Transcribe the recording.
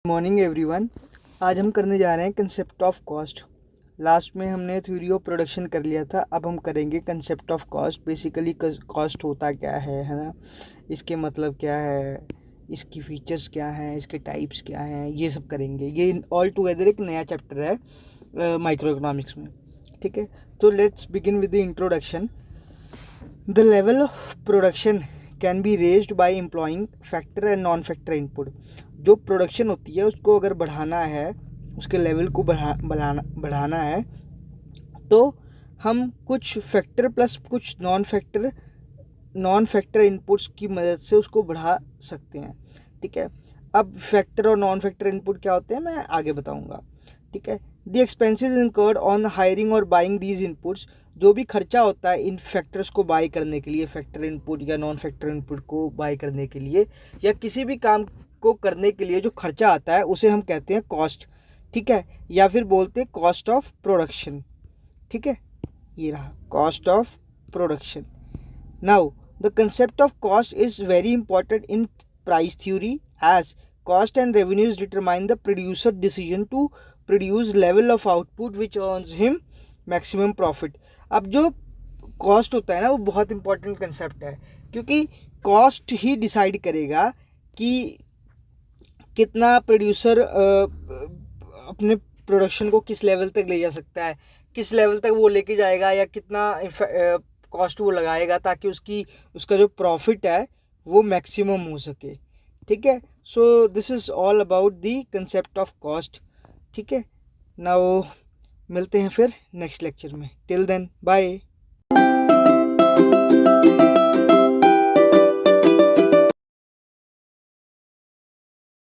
Morning everyone. आज हम करने जा रहे हैं कंसेप्ट ऑफ कॉस्ट। लास्ट में हमने थ्योरी ऑफ प्रोडक्शन कर लिया था, अब हम करेंगे concept of cost. Basically cost होता क्या है ना, इसके मतलब क्या है, इसकी फीचर्स क्या हैं, इसके टाइप्स क्या हैं, ये सब करेंगे। ये ऑल टुगेदर एक नया चैप्टर है माइक्रो इकोनॉमिक्स में। ठीक है, तो let's begin with the introduction. The level of production can be raised bye employing factor and non factor input. जो प्रोडक्शन होती है उसको अगर बढ़ाना है, उसके लेवल को बढ़ाना है, तो हम कुछ फैक्टर प्लस कुछ नॉन फैक्टर इनपुट्स की मदद से उसको बढ़ा सकते हैं। ठीक है, अब फैक्टर और नॉन फैक्टर इनपुट क्या होते हैं मैं आगे बताऊंगा। ठीक है, the expenses incurred on hiring और बाइंग दीज इनपुट्स। जो भी खर्चा होता है इन फैक्टर्स को बाई करने के लिए, फैक्टर इनपुट या नॉन फैक्टर इनपुट को बाई करने के लिए, या किसी भी काम को करने के लिए जो खर्चा आता है उसे हम कहते हैं कॉस्ट। ठीक है, या फिर बोलते हैं कॉस्ट ऑफ प्रोडक्शन। ठीक है, ये रहा cost of production. Now the concept of cost is very important in price theory as cost and revenues determine the producer decision to produce level of output which earns him maximum profit। अब जो cost होता है ना, वो बहुत important concept है, क्योंकि cost ही decide करेगा कि कितना प्रोड्यूसर अपने प्रोडक्शन को किस लेवल तक ले जा सकता है, किस लेवल तक वो लेके जाएगा, या कितना कॉस्ट वो लगाएगा ताकि उसका जो प्रॉफिट है वो मैक्सिमम हो सके। ठीक है, so this is all about the concept of cost. ठीक है, नाउ मिलते हैं फिर नेक्स्ट लेक्चर में। Till then bye.